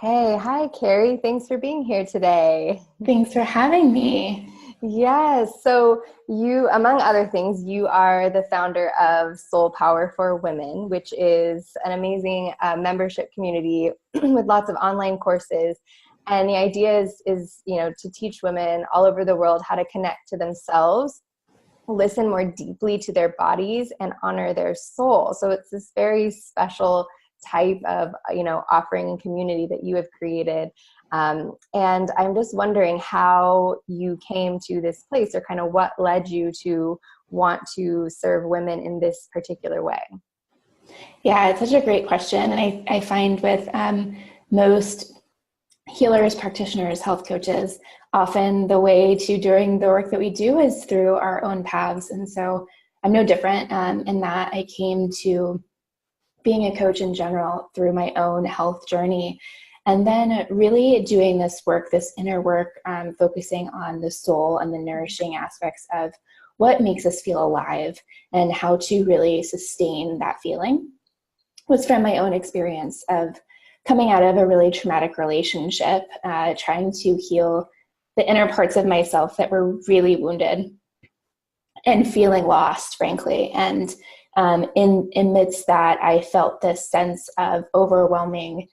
Hey, hi, Kari. Thanks for being here today. Thanks for having me. Yes, so you, among other things, you are the founder of Soul Power for Women, which is an amazing membership community with lots of online courses. And the idea is to teach women all over the world how to connect to themselves, listen more deeply to their bodies, and honor their soul. So it's this very special type of offering and community that you have created. And I'm just wondering how you came to this place, or kind of what led you to want to serve women in this particular way. Yeah, it's such a great question. And I find with most healers, practitioners, health coaches, often the way to doing the work that we do is through our own paths. And so I'm no different in that I came to being a coach in general through my own health journey. And then really doing this work, this inner work, focusing on the soul and the nourishing aspects of what makes us feel alive and how to really sustain that feeling was from my own experience of coming out of a really traumatic relationship, trying to heal the inner parts of myself that were really wounded and feeling lost, frankly. And in amidst that, I felt this sense of overwhelming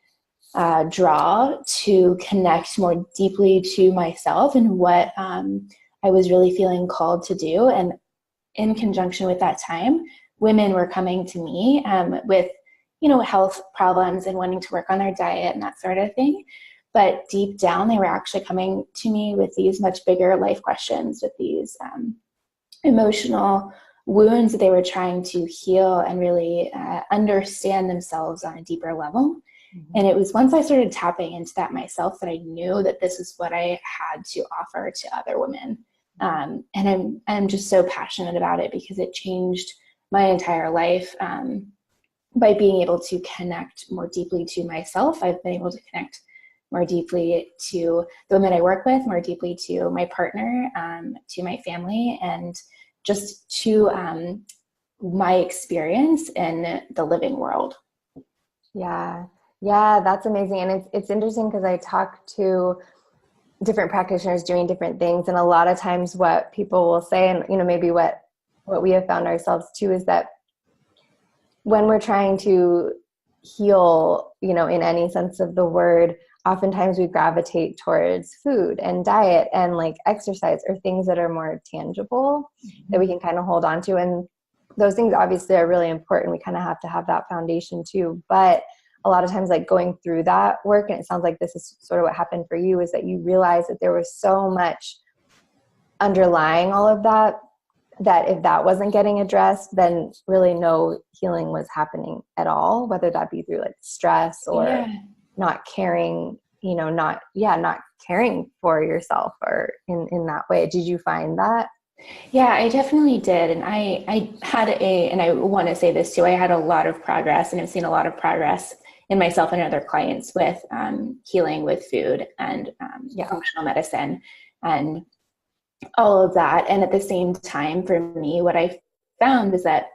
draw to connect more deeply to myself and what I was really feeling called to do. And in conjunction with that time, women were coming to me with, health problems and wanting to work on their diet and that sort of thing. But deep down, they were actually coming to me with these much bigger life questions, with these emotional wounds that they were trying to heal and really understand themselves on a deeper level. Mm-hmm. And it was once I started tapping into that myself that I knew that this is what I had to offer to other women. And I'm just so passionate about it because it changed my entire life. By being able to connect more deeply to myself, I've been able to connect more deeply to the women I work with, more deeply to my partner, to my family, and just to my experience in the living world. Yeah. Yeah, that's amazing. And it's interesting because I talk to different practitioners doing different things. And a lot of times what people will say, and maybe what we have found ourselves too, is that when we're trying to heal, in any sense of the word, oftentimes we gravitate towards food and diet and like exercise, or things that are more tangible that we can kind of hold on to. And those things obviously are really important. We kind of have to have that foundation too. But a lot of times, like going through that work, and it sounds like this is sort of what happened for you, is that you realize that there was so much underlying all of that, that if that wasn't getting addressed, then really no healing was happening at all, whether that be through like stress or Yeah. not caring, not caring for yourself, or in that way. Did you find that? Yeah, I definitely did. And I had and I want to say this too, I had a lot of progress and I've seen a lot of progress in myself and other clients with healing with food and functional medicine and all of that. And at the same time, for me, what I found is that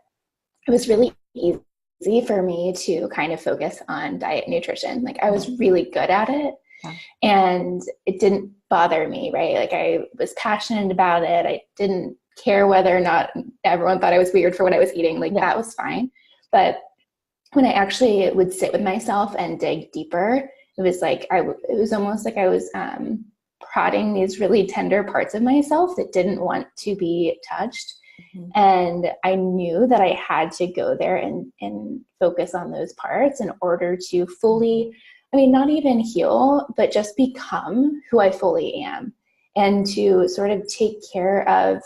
it was really easy for me to kind of focus on diet and nutrition. Like I was really good at it. Yeah. And it didn't bother me, right? Like I was passionate about it. I didn't care whether or not everyone thought I was weird for what I was eating. Like that was fine. But when I actually would sit with myself and dig deeper, it was like it was almost like I was prodding these really tender parts of myself that didn't want to be touched. Mm-hmm. And I knew that I had to go there and focus on those parts in order to fully, not even heal, but just become who I fully am, and to sort of take care of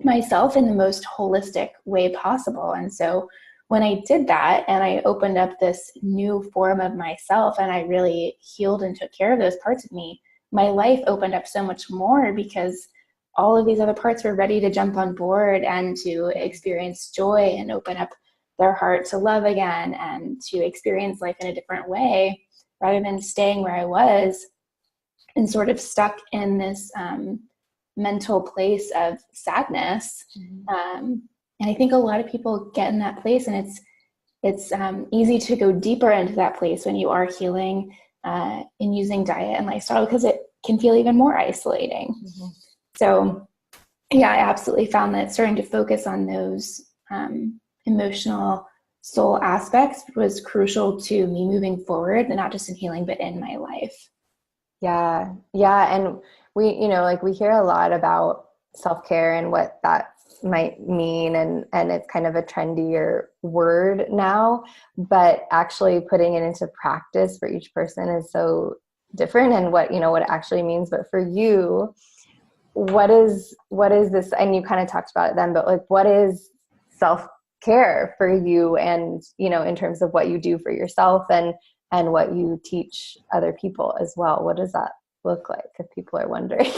myself in the most holistic way possible. And so when I did that and I opened up this new form of myself and I really healed and took care of those parts of me, my life opened up so much more because all of these other parts were ready to jump on board and to experience joy and open up their heart to love again and to experience life in a different way, rather than staying where I was and sort of stuck in this mental place of sadness. Mm-hmm. And I think a lot of people get in that place, and it's easy to go deeper into that place when you are healing in using diet and lifestyle, because it can feel even more isolating. Mm-hmm. So yeah, I absolutely found that starting to focus on those emotional soul aspects was crucial to me moving forward, and not just in healing, but in my life. Yeah. Yeah. And we, like we hear a lot about self-care and what that might mean. And it's kind of a trendier word now, but actually putting it into practice for each person is so different, and what it actually means. But for you, what is this? And you kind of talked about it then, but like, what is self-care for you? And, in terms of what you do for yourself and what you teach other people as well. What does that look like, if people are wondering?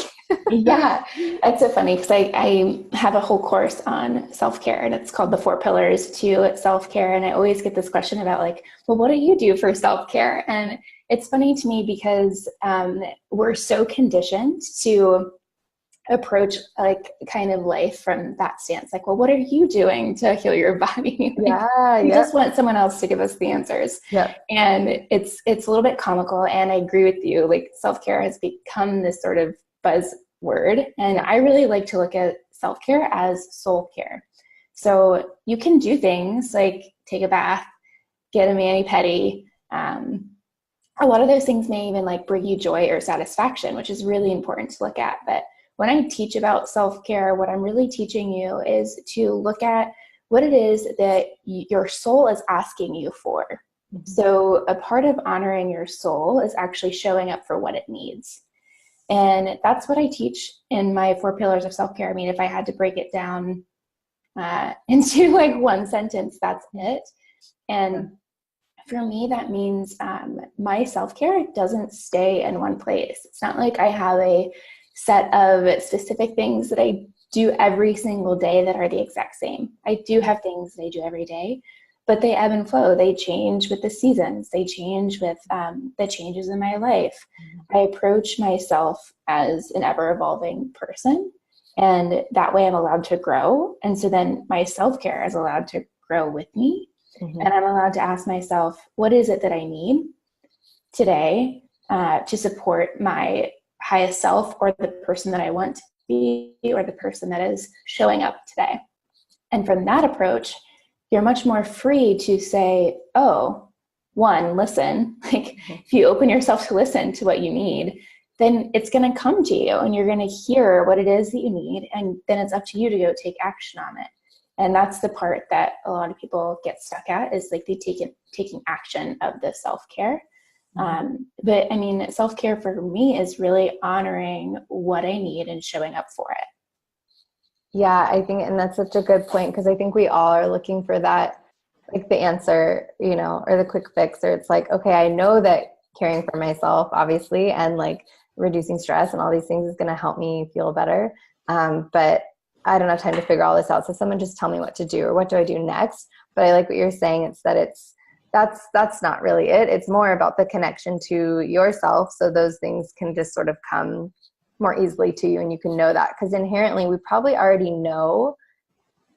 Yeah, it's so funny because I have a whole course on self-care, and it's called the 4 Pillars to Self-Care. And I always get this question about like, well, what do you do for self-care? And it's funny to me because we're so conditioned to approach like kind of life from that stance. Like, well, what are you doing to heal your body? We just want someone else to give us the answers. Yeah. And it's a little bit comical. And I agree with you. Like, self-care has become this sort of buzzword. And I really like to look at self-care as soul care. So you can do things like take a bath, get a mani-pedi. A lot of those things may even like bring you joy or satisfaction, which is really important to look at. But when I teach about self-care, what I'm really teaching you is to look at what it is that your soul is asking you for. Mm-hmm. So a part of honoring your soul is actually showing up for what it needs. And that's what I teach in my 4 Pillars of Self-Care. I mean, if I had to break it down into like one sentence, that's it. And for me, that means my self-care doesn't stay in one place. It's not like I have a set of specific things that I do every single day that are the exact same. I do have things that I do every day, but they ebb and flow. They change with the seasons. They change with the changes in my life. I approach myself as an ever-evolving person, and that way I'm allowed to grow. And so then my self-care is allowed to grow with me. Mm-hmm. And I'm allowed to ask myself, what is it that I need today to support my highest self, or the person that I want to be, or the person that is showing up today. And from that approach, you're much more free to say, oh, one, listen. Like, if you open yourself to listen to what you need, then it's going to come to you, and you're going to hear what it is that you need. And then it's up to you to go take action on it. And that's the part that a lot of people get stuck at, is like they taking action of the self-care. But I mean, self-care for me is really honoring what I need and showing up for it. Yeah, I think, and that's such a good point, because I think we all are looking for that, like the answer, or the quick fix, or it's like, okay, I know that caring for myself, obviously, and like reducing stress and all these things is going to help me feel better. But I don't have time to figure all this out. So someone just tell me what to do, or what do I do next? But I like what you're saying. It's that that's not really it. It's more about the connection to yourself. So those things can just sort of come more easily to you, and you can know that, because inherently we probably already know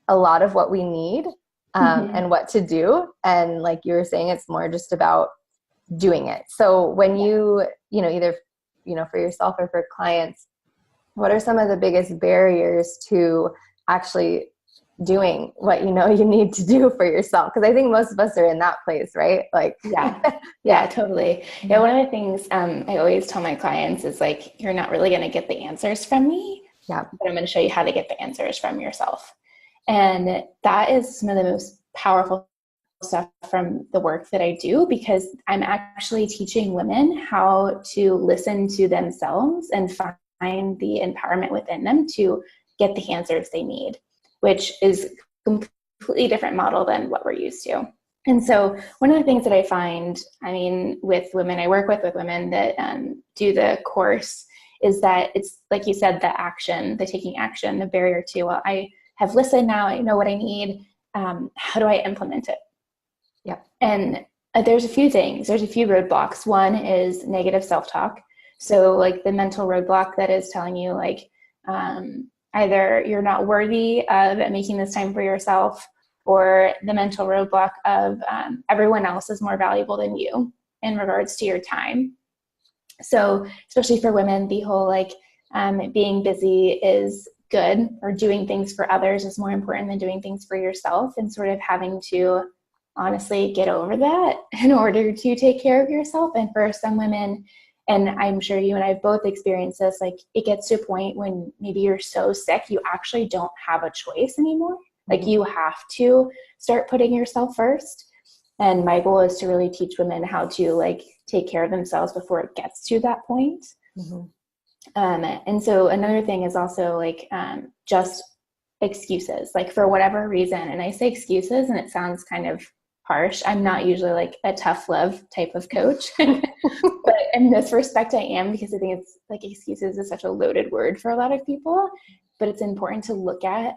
a lot of what we need and what to do. And like you were saying, it's more just about doing it. So when you either, for yourself or for clients, what are some of the biggest barriers to actually doing what you need to do for yourself? Because I think most of us are in that place, right? Like, yeah, totally. Yeah, one of the things I always tell my clients is like, you're not really going to get the answers from me, but I'm going to show you how to get the answers from yourself. And that is some of the most powerful stuff from the work that I do, because I'm actually teaching women how to listen to themselves and find the empowerment within them to get the answers they need, which is a completely different model than what we're used to. And so one of the things that I find, with women, I work with women that do the course, is that it's, like you said, the action, the taking action, the barrier to, well, I have listened now, I know what I need. How do I implement it? Yeah. And there's a few things. There's a few roadblocks. One is negative self-talk. So like the mental roadblock that is telling you like, either you're not worthy of making this time for yourself, or the mental roadblock of everyone else is more valuable than you. in regards to your time. So especially for women, the whole like being busy is good, or doing things for others is more important than doing things for yourself, and sort of having to honestly get over that in order to take care of yourself. And for some women, and I'm sure you and I have both experienced this, like it gets to a point when maybe you're so sick, you actually don't have a choice anymore. Like you have to start putting yourself first. And my goal is to really teach women how to like take care of themselves before it gets to that point. And so another thing is also like just excuses, like for whatever reason. And I say excuses and it sounds kind of harsh. I'm not usually like a tough love type of coach, but in this respect I am, because I think it's like excuses is such a loaded word for a lot of people, but it's important to look at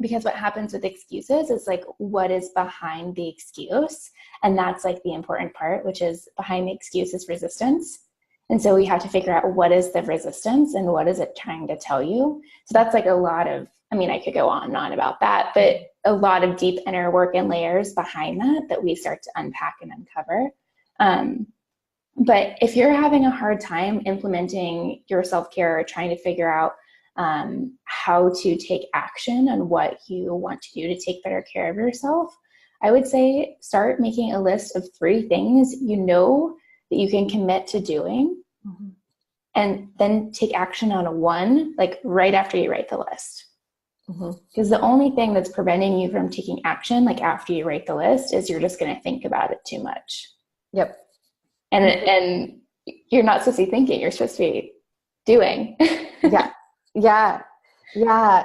because what happens with excuses is like what is behind the excuse. And that's like the important part, which is behind the excuse is resistance. And so we have to figure out what is the resistance and what is it trying to tell you. So that's like a lot of, I mean, I could go on and on about that, but a lot of deep inner work and layers behind that we start to unpack and uncover. But if you're having a hard time implementing your self-care or trying to figure out how to take action on what you want to do to take better care of yourself, I would say start making a list of 3 things you know that you can commit to doing, and then take action on 1, like right after you write the list. Because the only thing that's preventing you from taking action, like after you write the list, is you're just going to think about it too much. Yep. And you're not supposed to be thinking, you're supposed to be doing. Yeah.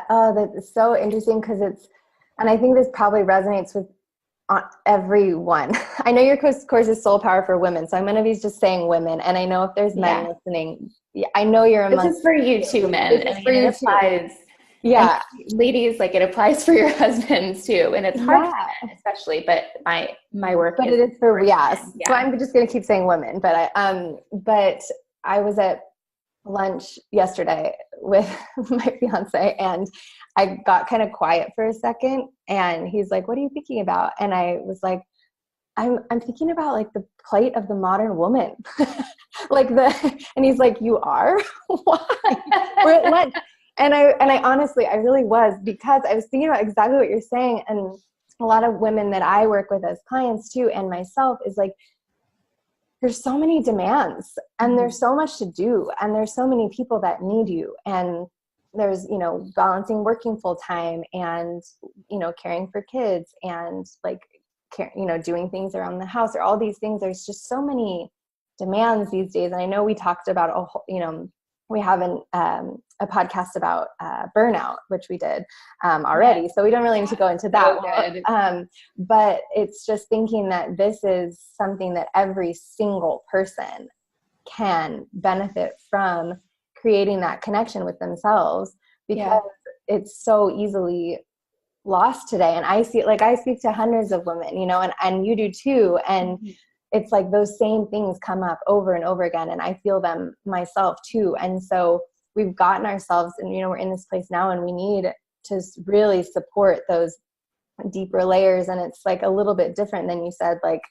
Oh, that's so interesting, because and I think this probably resonates with everyone. I know your course is Soul Power for Women, so I'm going to be just saying women. And I know if there's men listening, I know you're among. This is for you too, men. It applies. Yeah, ladies, like it applies for your husbands too, and it's hard for men especially. But my work, but it is for So I'm just going to keep saying women. But I was at lunch yesterday with my fiance, and I got kind of quiet for a second, and he's like, "What are you thinking about?" And I was like, I'm thinking about like the plight of the modern woman." And he's like, "You are? Why?" We're at lunch. And I honestly, I really was, because I was thinking about exactly what you're saying. And a lot of women that I work with as clients too, and myself, is like, there's so many demands, and there's so much to do, and there's so many people that need you. And there's, balancing working full time and, caring for kids and like, doing things around the house, or all these things. There's just so many demands these days. And I know we talked about, we have a podcast about burnout, which we did already. So we don't really need to go into that. But it's just thinking that this is something that every single person can benefit from, creating that connection with themselves, because it's so easily lost today. And I speak to hundreds of women, and you do too. And it's like those same things come up over and over again, and I feel them myself too. And so we've gotten ourselves, and we're in this place now, and we need to really support those deeper layers. And it's like a little bit different than you said, like,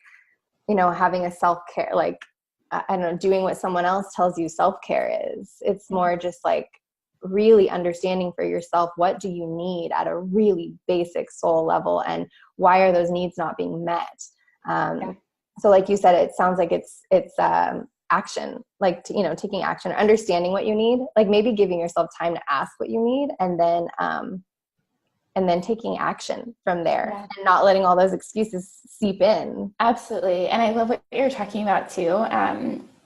having a self-care, like, I don't know, doing what someone else tells you self-care is. It's more just like really understanding for yourself, what do you need at a really basic soul level, and why are those needs not being met? So like you said, it sounds like it's action, like, taking action, understanding what you need, like maybe giving yourself time to ask what you need, and then taking action from there, and not letting all those excuses seep in. Absolutely. And I love what you're talking about too,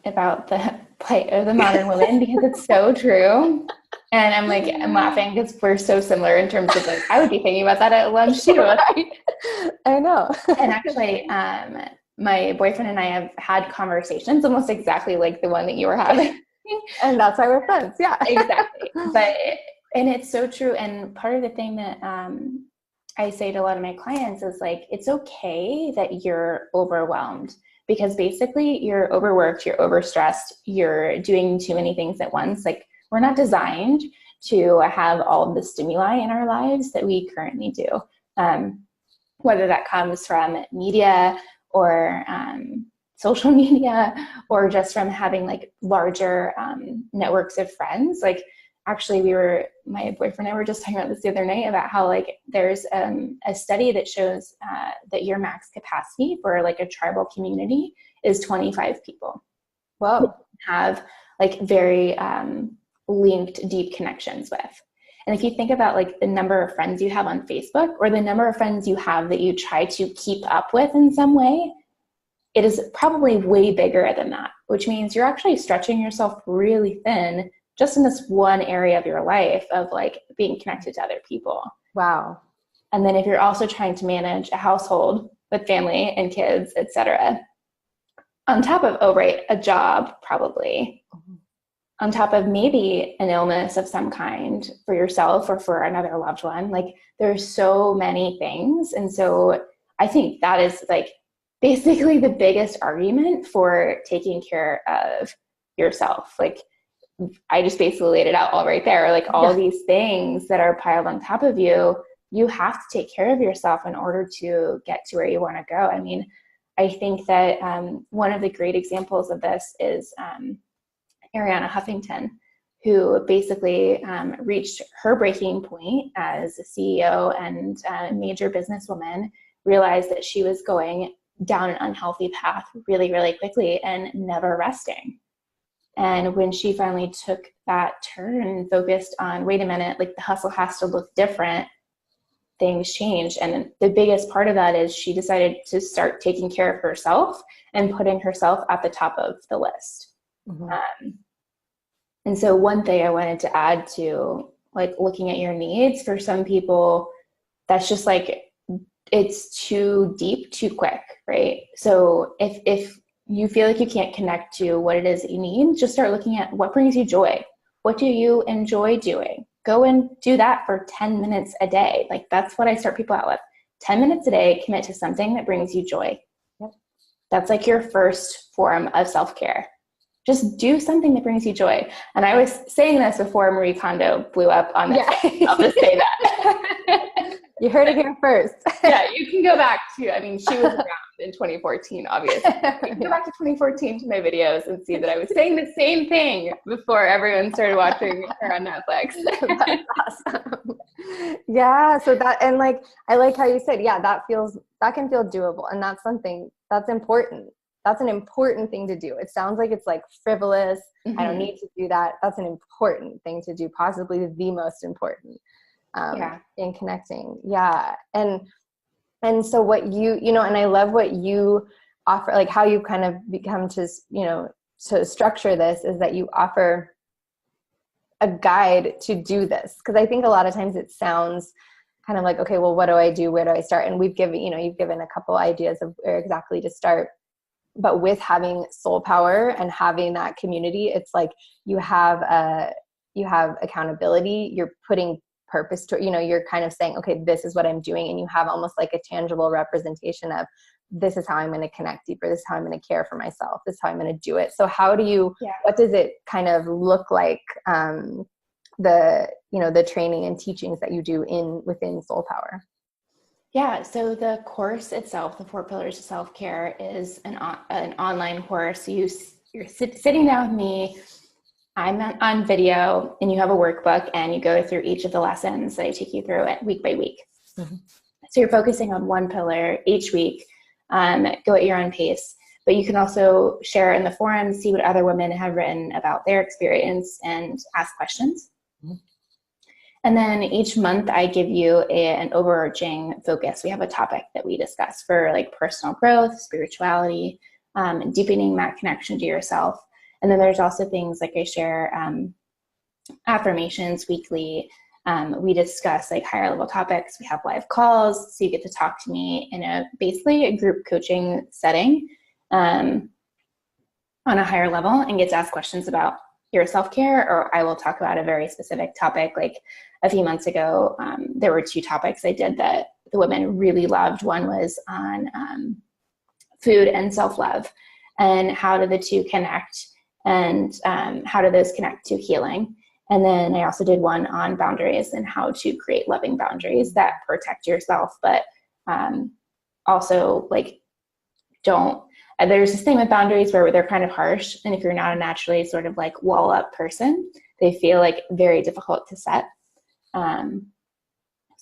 about the plight of the modern woman, because it's so true. And I'm laughing because we're so similar in terms of like, I would be thinking about that at lunch too. Right? I know. And actually, my boyfriend and I have had conversations almost exactly like the one that you were having. And that's why we're friends. Yeah, exactly. And it's so true. And part of the thing that I say to a lot of my clients is like, it's okay that you're overwhelmed, because basically you're overworked, you're overstressed, you're doing too many things at once. Like, we're not designed to have all of the stimuli in our lives that we currently do. Whether that comes from media or social media or just from having like larger networks of friends. Like actually my boyfriend and I were just talking about this the other night about how like there's a study that shows that your max capacity for like a tribal community is 25 people. Whoa. Have like very linked deep connections with. And if you think about like the number of friends you have on Facebook or the number of friends you have that you try to keep up with in some way, it is probably way bigger than that, which means you're actually stretching yourself really thin just in this one area of your life of like being connected to other people. Wow. And then if you're also trying to manage a household with family and kids, etc., on top of, a job probably, on top of maybe an illness of some kind for yourself or for another loved one, like there's so many things. And so I think that is like basically the biggest argument for taking care of yourself. Like I just basically laid it out all right there. Like all these things that are piled on top of you, you have to take care of yourself in order to get to where you want to go. I mean, I think that one of the great examples of this is Arianna Huffington, who basically reached her breaking point as a CEO and major businesswoman, realized that she was going down an unhealthy path really, really quickly and never resting. And when she finally took that turn and focused on, wait a minute, like the hustle has to look different, things changed. And the biggest part of that is she decided to start taking care of herself and putting herself at the top of the list. Mm-hmm. And so one thing I wanted to add to like looking at your needs, for some people, that's just like, it's too deep, too quick, right? So if you feel like you can't connect to what it is that you need, just start looking at what brings you joy. What do you enjoy doing? Go and do that for 10 minutes a day. Like that's what I start people out with. 10 minutes a day, commit to something that brings you joy. Yep. That's like your first form of self-care. Just do something that brings you joy. And I was saying this before Marie Kondo blew up on this. Yeah. I'll just say that. You heard it here first. Yeah, you can go back to, I mean, she was around in 2014, obviously. You can go back to 2014 to my videos and see that I was saying the same thing before everyone started watching her on Netflix. That's awesome. Yeah, so that, and like, I like how you said, yeah, that can feel doable. And that's something that's important. That's an important thing to do. It sounds like it's like frivolous. Mm-hmm. I don't need to do that. That's an important thing to do, possibly the most important. In connecting. Yeah. And so what you know, and I love what you offer, like how you kind of become to, to structure this is that you offer a guide to do this. Cause I think a lot of times it sounds kind of like, okay, well, what do I do? Where do I start? And you've given a couple ideas of where exactly to start. But with having soul power and having that community, it's like you have accountability, you're putting purpose to, you're kind of saying, okay, this is what I'm doing. And you have almost like a tangible representation of, this is how I'm going to connect deeper. This is how I'm going to care for myself. This is how I'm going to do it. So how do you, what does it kind of look like, the training and teachings that you do within Soul Power? Yeah. So the course itself, the 4 Pillars of Self-Care, is an online course. You're sitting down with me. I'm on video, and you have a workbook, and you go through each of the lessons that I take you through it week by week. Mm-hmm. So you're focusing on one pillar each week. Go at your own pace, but you can also share in the forums, see what other women have written about their experience, and ask questions. Mm-hmm. And then each month I give you an overarching focus. We have a topic that we discuss for like personal growth, spirituality, and deepening that connection to yourself. And then there's also things like I share affirmations weekly. We discuss like higher level topics. We have live calls, so you get to talk to me in basically a group coaching setting on a higher level, and get to ask questions about your self-care, or I will talk about a very specific topic. Like a few months ago, there were 2 topics I did that the women really loved. One was on food and self-love, and how do the two connect, and how do those connect to healing. And then I also did one on boundaries and how to create loving boundaries that protect yourself, but also like don't, there's this thing with boundaries where they're kind of harsh. And if you're not a naturally sort of like wall up person, they feel like very difficult to set. So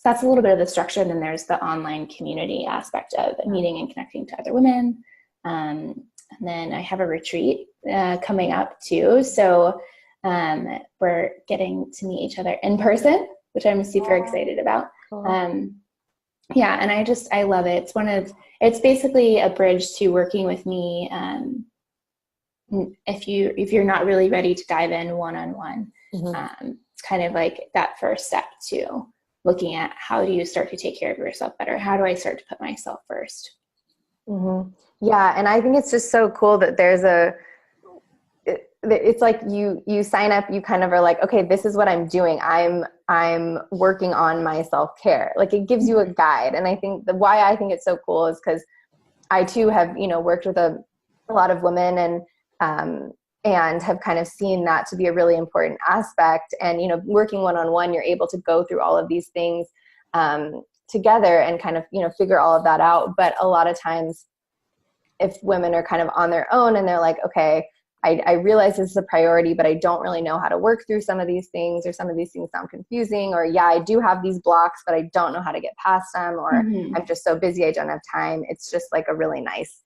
that's a little bit of the structure. And then there's the online community aspect of meeting and connecting to other women. And then I have a retreat coming up too. So we're getting to meet each other in person, which I'm super excited about. Cool. Yeah. And I love it. It's basically a bridge to working with me. If you're not really ready to dive in one-on-one, it's kind of like that first step to looking at how do you start to take care of yourself better? How do I start to put myself first? Yeah. And I think it's just so cool that it's like you sign up, you kind of are like, okay, this is what I'm doing. I'm working on my self-care. Like it gives you a guide. And I think why I think it's so cool is because I too have, worked with a lot of women and have kind of seen that to be a really important aspect. And, working one-on-one, you're able to go through all of these things together and kind of, figure all of that out. But a lot of times if women are kind of on their own and they're like, okay, I realize this is a priority, but I don't really know how to work through some of these things, or some of these things sound confusing, or I do have these blocks, but I don't know how to get past them, or I'm just so busy, I don't have time. It's just like a really nice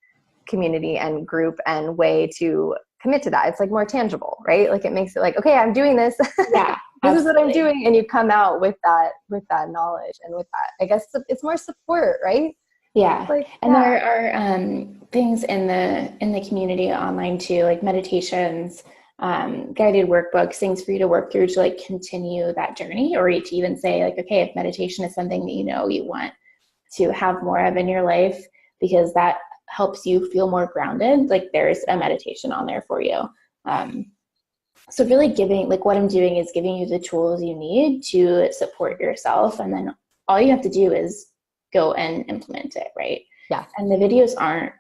community and group and way to commit to that. It's like more tangible, right? Like it makes it like, okay, I'm doing this. Yeah, this is what I'm doing. And you come out with that knowledge and with that, I guess it's more support, right? Yeah. And there are things in the community online too, like meditations, guided workbooks, things for you to work through to like continue that journey, or to even say like, okay, if meditation is something that you want to have more of in your life, because that helps you feel more grounded, like there's a meditation on there for you. So really giving, like what I'm doing is giving you the tools you need to support yourself. And then all you have to do is go and implement it, right? Yeah. And the videos aren't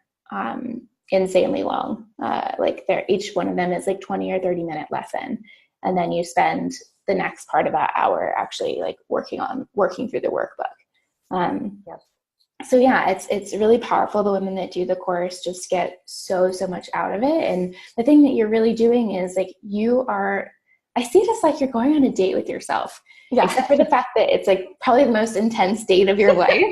insanely long. Like each one of them is like 20 or 30-minute lesson. And then you spend the next part of that hour actually like working through the workbook. So yeah, it's really powerful. The women that do the course just get so much out of it. And the thing that you're really doing is like I see it as like you're going on a date with yourself. Yeah. Except for the fact that it's like probably the most intense date of your life.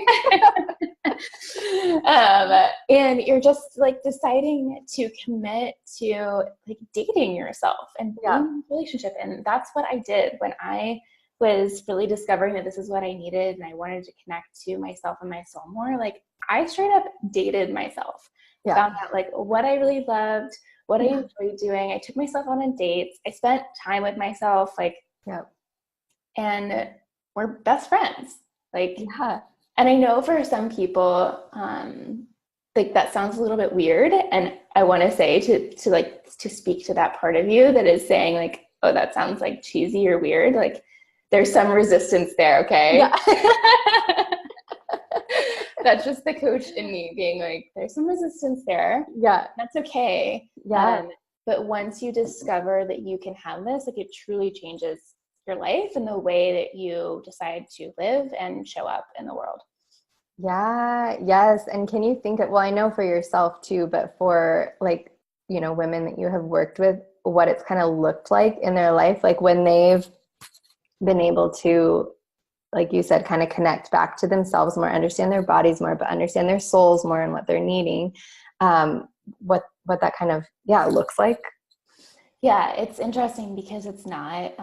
And you're just like deciding to commit to like dating yourself and being in a relationship. And that's what I did when I was really discovering that this is what I needed and I wanted to connect to myself and my soul more. Like I straight up dated myself. Found out like what I really loved, what I enjoyed doing. I took myself on dates. I spent time with myself, and we're best friends. And I know for some people, like that sounds a little bit weird. And I want to say to speak to that part of you that is saying like, oh, that sounds like cheesy or weird. Like there's some resistance there. Okay. Yeah. That's just the coach in me being like, there's some resistance there. Yeah. That's okay. Yeah. But once you discover that you can have this, like it truly changes your life and the way that you decide to live and show up in the world. Yeah. Yes. And can you think I know for yourself too, but for like, women that you have worked with, what it's kind of looked like in their life, like when they've been able to, like you said, kind of connect back to themselves more, understand their bodies more, but understand their souls more and what they're needing, what that kind of, looks like. Yeah, it's interesting because it's not,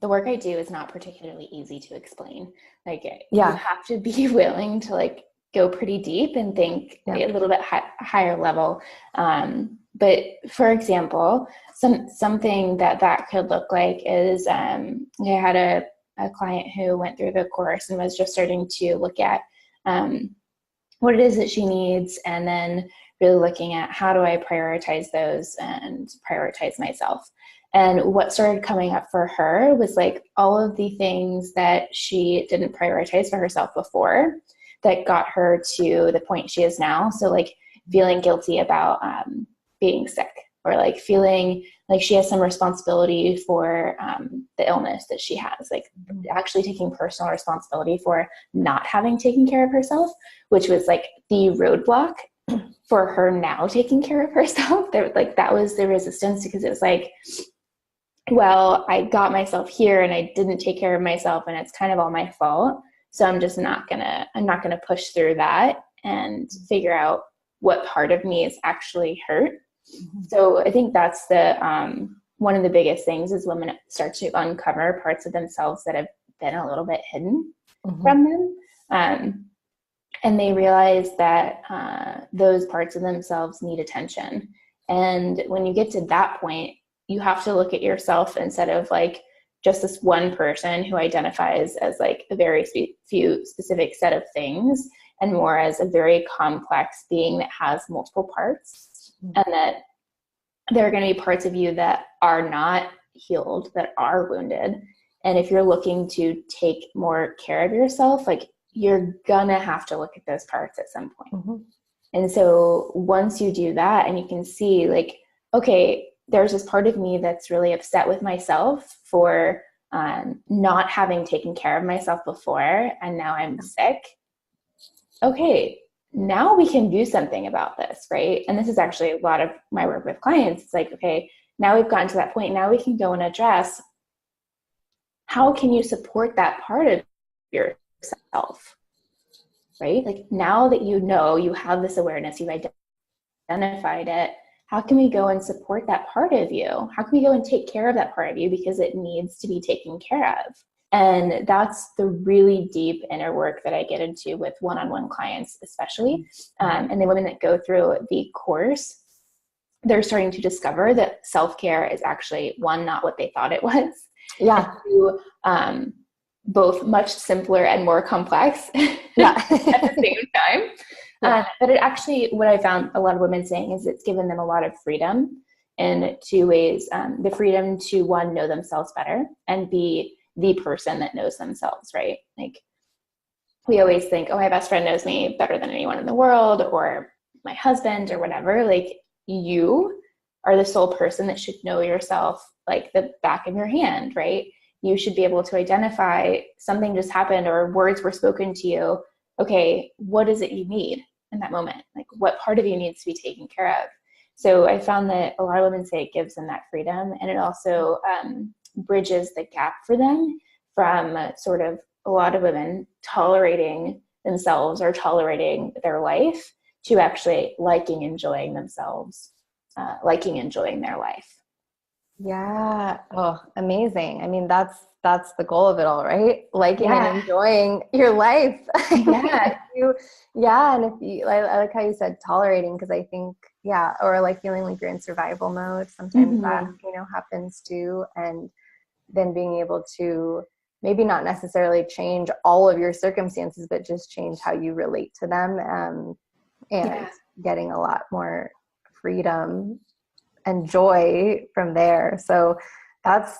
the work I do is not particularly easy to explain. Like you have to be willing to like go pretty deep and think a little bit higher level. But for example, something that could look like is, I had a client who went through the course and was just starting to look at what it is that she needs, and then really looking at how do I prioritize those and prioritize myself. And what started coming up for her was like all of the things that she didn't prioritize for herself before that got her to the point she is now. So like feeling guilty about being sick, or like feeling like she has some responsibility for the illness that she has, like actually taking personal responsibility for not having taken care of herself, which was like the roadblock for her now taking care of herself, that was the resistance, because it was like, well, I got myself here and I didn't take care of myself and it's kind of all my fault. So I'm not gonna push through that and figure out what part of me is actually hurt. Mm-hmm. So I think that's one of the biggest things is women start to uncover parts of themselves that have been a little bit hidden mm-hmm. from them. And they realize that those parts of themselves need attention. And when you get to that point, you have to look at yourself instead of like just this one person who identifies as like a very few specific set of things, and more as a very complex being that has multiple parts, mm-hmm. and that there are going to be parts of you that are not healed, that are wounded. And if you're looking to take more care of yourself, like you're gonna have to look at those parts at some point. Mm-hmm. And so once you do that and you can see like, okay, there's this part of me that's really upset with myself for not having taken care of myself before, and now I'm sick. Okay, now we can do something about this, right? And this is actually a lot of my work with clients. It's like, okay, now we've gotten to that point. Now we can go and address, how can you support that part of yourself, right? Like now that you know, you have this awareness, you've identified it, how can we go and support that part of you? How can we go and take care of that part of you, because it needs to be taken care of? And that's the really deep inner work that I get into with one-on-one clients, especially. And the women that go through the course, they're starting to discover that self-care is actually, one, not what they thought it was. Yeah. And two, both much simpler and more complex yeah. at the same time. Yeah. But it actually, what I found a lot of women saying is it's given them a lot of freedom in two ways. The freedom to, one, know themselves better, and be the person that knows themselves, right? Like we always think, oh, my best friend knows me better than anyone in the world, or my husband or whatever. Like you are the sole person that should know yourself like the back of your hand, right? You should be able to identify something just happened or words were spoken to you. Okay, what is it you need in that moment? Like what part of you needs to be taken care of? So I found that a lot of women say it gives them that freedom, and it also bridges the gap for them from sort of a lot of women tolerating themselves or tolerating their life to actually liking, enjoying themselves, enjoying their life. Yeah. Oh, amazing. I mean, that's the goal of it all, right? Liking and enjoying your life. Yeah. And if you, I like how you said tolerating, because I think, or like feeling like you're in survival mode. Sometimes mm-hmm. that, happens too. And then being able to maybe not necessarily change all of your circumstances, but just change how you relate to them, and getting a lot more freedom and joy from there. So that's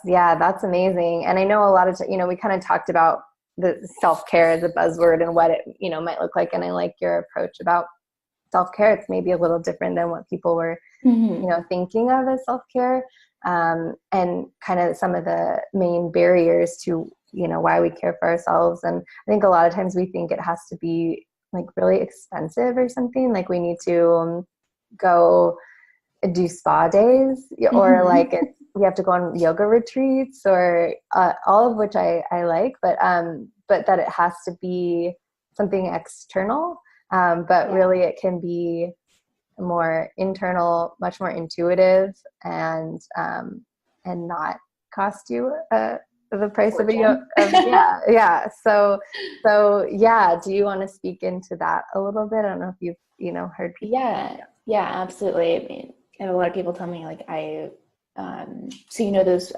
amazing. And I know a lot of, we kind of talked about the self-care as a buzzword and what it, might look like. And I like your approach about self-care. It's maybe a little different than what people were, mm-hmm. Thinking of as self-care. And kind of some of the main barriers to, why we care for ourselves. And I think a lot of times we think it has to be like really expensive or something. Like we need to go do spa days, or mm-hmm. like we have to go on yoga retreats, or all of which I like, but that it has to be something external. But really it can be more internal, much more intuitive, and not cost you the price of a yoga. So do you want to speak into that a little bit? I don't know if you've heard people. Yeah, absolutely. I mean, I have a lot of people tell me like so those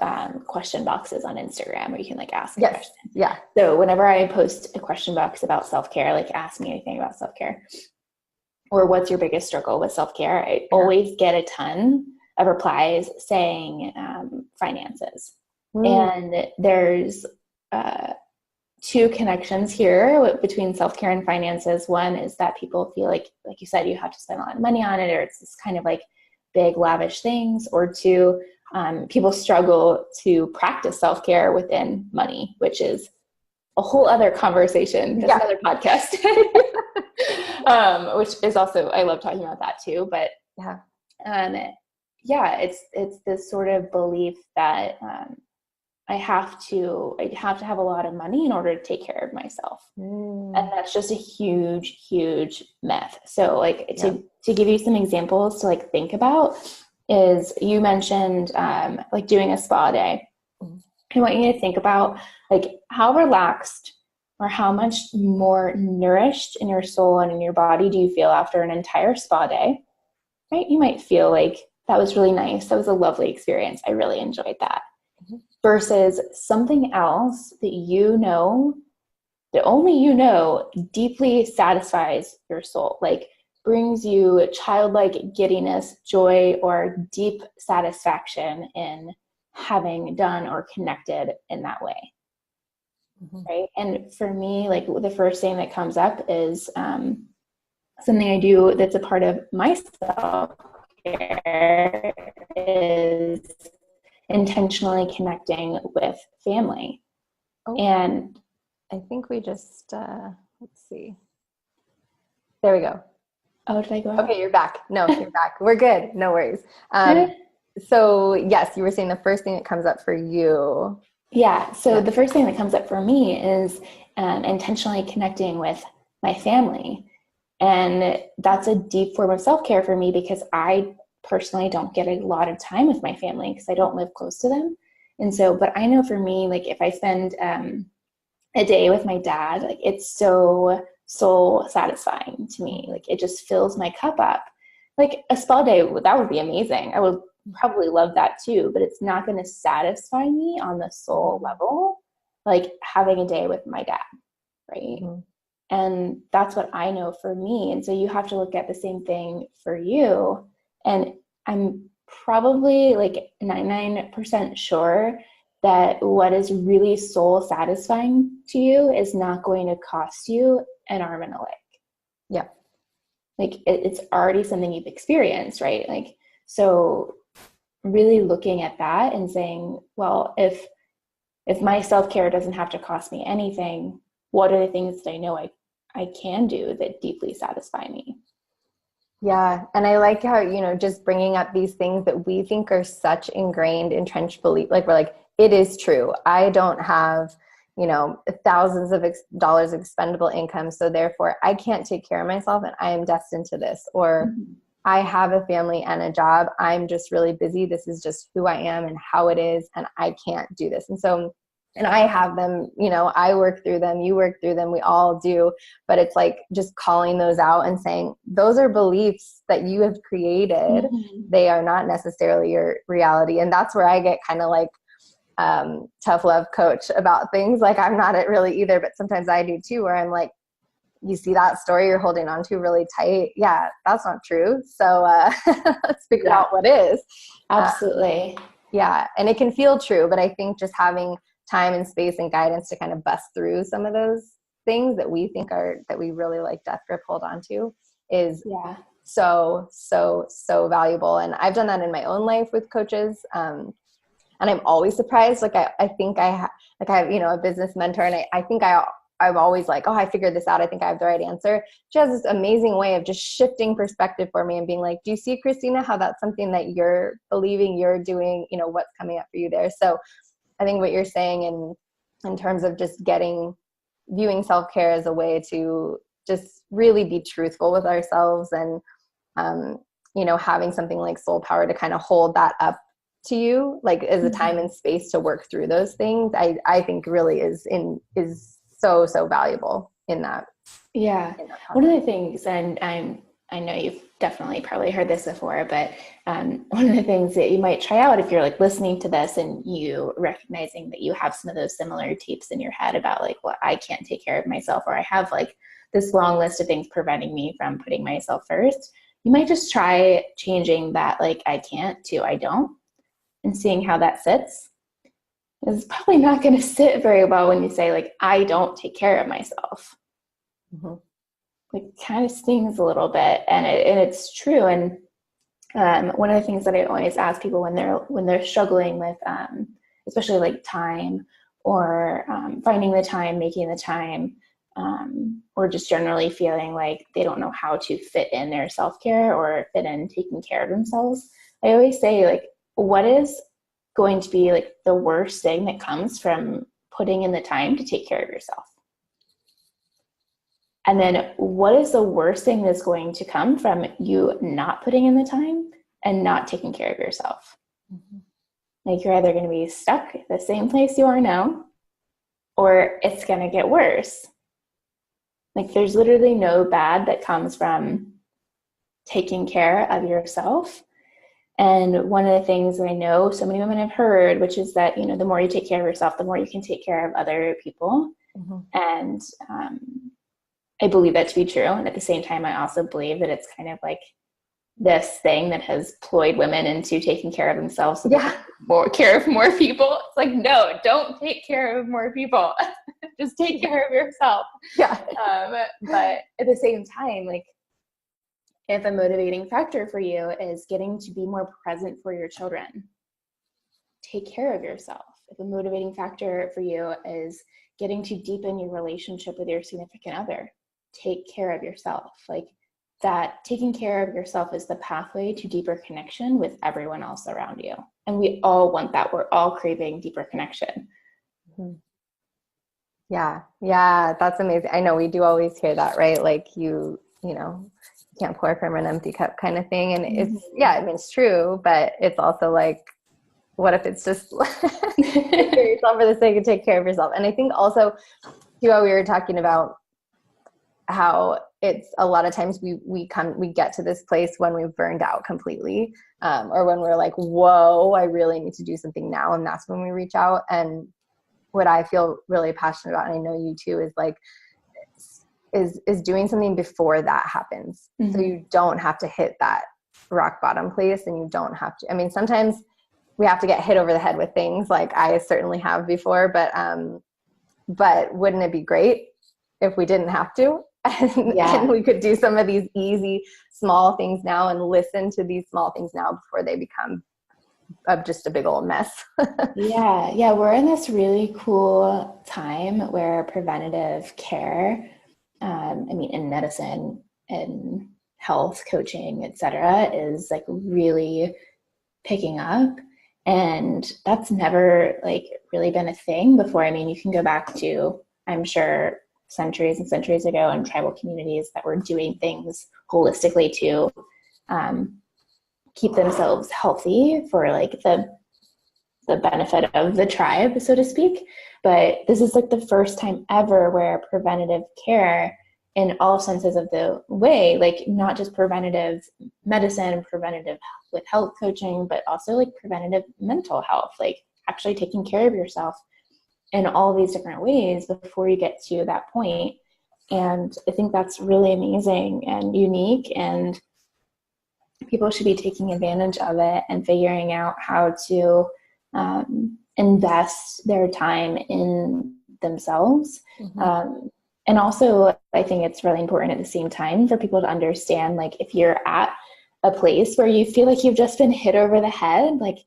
question boxes on Instagram where you can like ask a question. Yeah. So whenever I post a question box about self-care, like ask me anything about self-care, or what's your biggest struggle with self-care, I always get a ton of replies saying finances. And there's two connections here between self-care and finances. One is that people feel like you said, you have to spend a lot of money on it, or it's this kind of like big lavish things. Or two, people struggle to practice self-care within money, which is a whole other conversation. That's another podcast. which is also, I love talking about that too. But it's this sort of belief that I have to have a lot of money in order to take care of myself. And that's just a huge, huge myth. So like to give you some examples to like think about is you mentioned like doing a spa day. I want you to think about like how relaxed or how much more nourished in your soul and in your body do you feel after an entire spa day, right? You might feel like that was really nice. That was a lovely experience. I really enjoyed that. Versus something else that you know, that only you know deeply satisfies your soul, like brings you childlike giddiness, joy, or deep satisfaction in having done or connected in that way. Right. And for me, like the first thing that comes up is something I do that's a part of my self-care is intentionally connecting with family. And I think we just, let's see. There we go. Oh, did I go out? Okay, you're back. No, you're back. We're good. No worries. So yes, you were saying the first thing that comes up for you. Yeah. So the first thing that comes up for me is intentionally connecting with my family. And that's a deep form of self-care for me because I personally don't get a lot of time with my family because I don't live close to them. And so, but I know for me, like if I spend a day with my dad, like it's so soul satisfying to me. Like it just fills my cup up. Like a spa day, that would be amazing. I would probably love that too, but it's not going to satisfy me on the soul level, like having a day with my dad, right? And that's what I know for me. And so you have to look at the same thing for you. And I'm probably like 99% sure that what is really soul satisfying to you is not going to cost you an arm and a leg. Yeah. Like it's already something you've experienced, right? Like, so really looking at that and saying, well, if my self-care doesn't have to cost me anything, what are the things that I know I can do that deeply satisfy me? Yeah. And I like how, just bringing up these things that we think are such ingrained, entrenched belief. Like we're like, it is true. I don't have, thousands of dollars of expendable income. So therefore I can't take care of myself and I am destined to this. Or I have a family and a job. I'm just really busy. This is just who I am and how it is. And I can't do this. And I have them, I work through them, you work through them, we all do. But it's like just calling those out and saying, those are beliefs that you have created. They are not necessarily your reality. And that's where I get kind of like tough love coach about things. Like I'm not it really either, but sometimes I do too, where I'm like, you see that story you're holding on to really tight. Yeah, that's not true. So let's figure out what is. Absolutely. Yeah. And it can feel true, but I think just having time and space and guidance to kind of bust through some of those things that we think that we really like death grip hold on to is so valuable. And I've done that in my own life with coaches. And I'm always surprised. Like I think I have a business mentor, and I think I'm always like, oh, I figured this out. I think I have the right answer. She has this amazing way of just shifting perspective for me and being like, do you see, Christina, how that's something that you're believing, you're doing, what's coming up for you there. So I think what you're saying in terms of just viewing self-care as a way to just really be truthful with ourselves and, having something like soul power to kind of hold that up to you, like as a time and space to work through those things, I think really is so valuable in that. Yeah. One of the things, and I know you've definitely probably heard this before, but one of the things that you might try out if you're like listening to this and you recognizing that you have some of those similar tapes in your head about like, well, I can't take care of myself, or I have like this long list of things preventing me from putting myself first, you might just try changing that, like, I can't to I don't, and seeing how that sits. It's probably not going to sit very well when you say like, I don't take care of myself. It kind of stings a little bit, and it's true. And one of the things that I always ask people when they're struggling with, especially like time or finding the time, making the time, or just generally feeling like they don't know how to fit in their self-care or fit in taking care of themselves, I always say, like, what is going to be like the worst thing that comes from putting in the time to take care of yourself? And then what is the worst thing that's going to come from you not putting in the time and not taking care of yourself? Mm-hmm. Like, you're either going to be stuck at the same place you are now, or it's going to get worse. Like, there's literally no bad that comes from taking care of yourself. And one of the things that I know so many women have heard, which is that, you know, the more you take care of yourself, the more you can take care of other people. Mm-hmm. And I believe that to be true. And at the same time, I also believe that it's kind of like this thing that has ployed women into taking care of themselves, so more care of more people. It's like, no, don't take care of more people. Just take care of yourself. Yeah. But at the same time, like, if a motivating factor for you is getting to be more present for your children, take care of yourself. If a motivating factor for you is getting to deepen your relationship with your significant other, take care of yourself. Like, that taking care of yourself is the pathway to deeper connection with everyone else around you. And we all want that. We're all craving deeper connection. Mm-hmm. Yeah, that's amazing. I know we do always hear that, right? like you know, you can't pour from an empty cup kind of thing. And it's, I mean, it's true, but it's also like, what if it's just take care of yourself for the sake of take care of yourself? And I think also, too, while we were talking about how it's a lot of times we get to this place when we've burned out completely, or when we're like, whoa, I really need to do something now. And that's when we reach out. And what I feel really passionate about, and I know you too, is like, is doing something before that happens. Mm-hmm. So you don't have to hit that rock bottom place, and you don't have to, I mean, sometimes we have to get hit over the head with things, like I certainly have before, but wouldn't it be great if we didn't have to? And we could do some of these easy small things now, and listen to these small things now before they become just a big old mess. Yeah. We're in this really cool time where preventative care, in medicine and health coaching, etc., is like really picking up. And that's never like really been a thing before. I mean, you can go back to, I'm sure, centuries and centuries ago in tribal communities that were doing things holistically to keep themselves healthy for like the benefit of the tribe, so to speak. But this is like the first time ever where preventative care, in all senses of the way, like not just preventative medicine, preventative with health coaching, but also like preventative mental health, like actually taking care of yourself in all these different ways before you get to that point. And I think that's really amazing and unique, and people should be taking advantage of it and figuring out how to invest their time in themselves. Mm-hmm. And also, I think it's really important at the same time for people to understand, like, if you're at a place where you feel like you've just been hit over the head, like,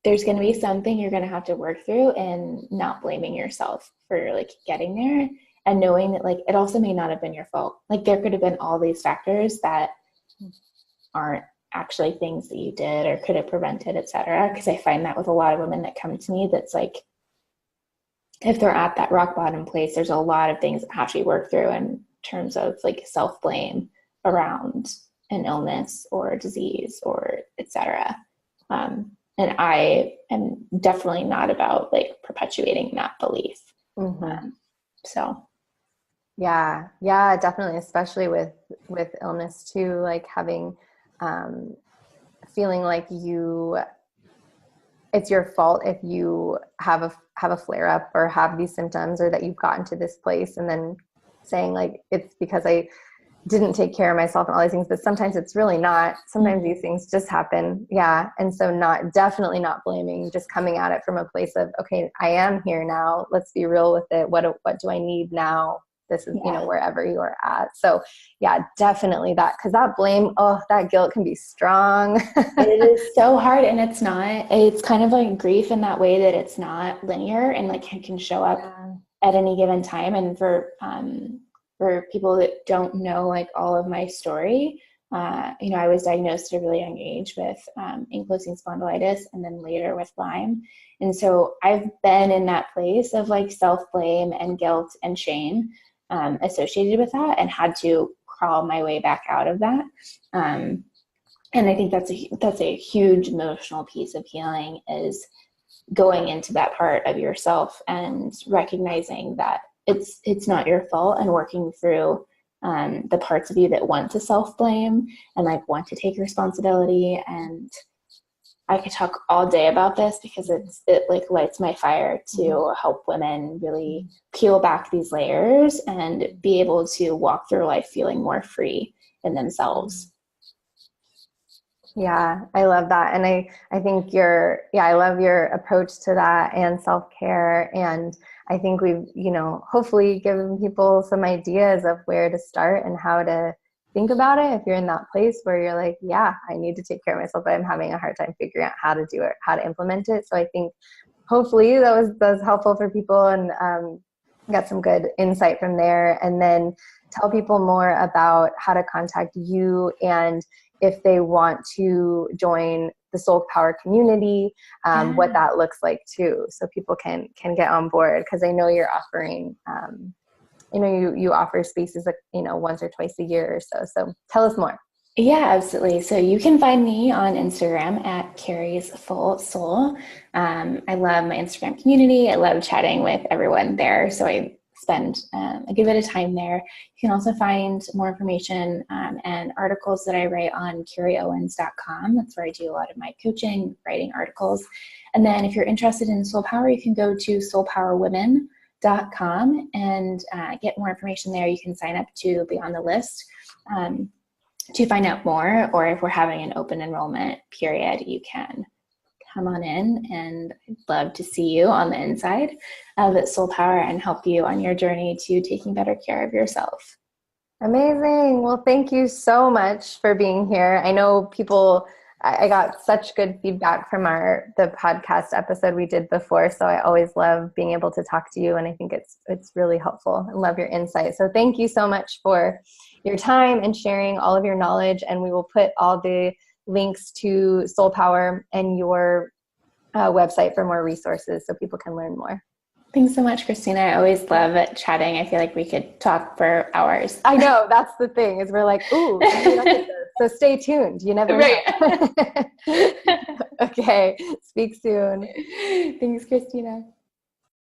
there's going to be something you're going to have to work through, and not blaming yourself for like getting there, and knowing that like it also may not have been your fault. Like, there could have been all these factors that aren't actually things that you did or could have prevented, etc. Because I find that with a lot of women that come to me, that's like, if they're at that rock bottom place, there's a lot of things that have to be worked through in terms of like self-blame around an illness or a disease or etc. And I am definitely not about like perpetuating that belief. Mm-hmm. Yeah, definitely, especially with illness too, like having feeling like it's your fault if you have a flare up or have these symptoms, or that you've gotten to this place, and then saying like, it's because I didn't take care of myself and all these things. But sometimes it's really not. Sometimes these things just happen. Yeah. And so definitely not blaming, just coming at it from a place of, okay, I am here now. Let's be real with it. What do I need now? This is, wherever you are at. So yeah, definitely that, because that blame, that guilt can be strong. It is so hard. And it's kind of like grief in that way that it's not linear, and like it can show up at any given time. And for people that don't know like all of my story, I was diagnosed at a really young age with ankylosing spondylitis and then later with Lyme. And so I've been in that place of like self-blame and guilt and shame associated with that, and had to crawl my way back out of that. And I think that's a huge emotional piece of healing, is going into that part of yourself and recognizing that it's not your fault, and working through the parts of you that want to self-blame and like want to take responsibility. And I could talk all day about this because it like lights my fire to help women really peel back these layers and be able to walk through life feeling more free in themselves. Yeah, I love that. And I think I love your approach to that and self-care. And I think we've, hopefully given people some ideas of where to start and how to think about it. If you're in that place where you're like, yeah, I need to take care of myself, but I'm having a hard time figuring out how to do it, how to implement it. So I think hopefully that was helpful for people, and got some good insight from there. And then tell people more about how to contact you, and if they want to join the Soul Power community, what that looks like too, so people can get on board. Because I know you're offering, you offer spaces like, once or twice a year or so. So tell us more. Yeah, absolutely. So you can find me on Instagram at Kari's Full Soul. I love my Instagram community. I love chatting with everyone there. So I spend a good bit of time there. You can also find more information and articles that I write on KariOwens.com. That's where I do a lot of my coaching, writing articles. And then if you're interested in Soul Power, you can go to soulpowerwomen.com and get more information there. You can sign up to be on the list to find out more, or if we're having an open enrollment period, you can come on in, and I'd love to see you on the inside of Soul Power and help you on your journey to taking better care of yourself. Amazing. Well, thank you so much for being here. I know I got such good feedback from the podcast episode we did before. So I always love being able to talk to you. And I think it's really helpful. I love your insight. So thank you so much for your time and sharing all of your knowledge. And we will put all the links to Soul Power and your website for more resources so people can learn more. Thanks so much, Christina. I always love chatting. I feel like we could talk for hours. I know. That's the thing, is we're like, ooh, so stay tuned. You never know. Okay. Speak soon. Thanks, Christina.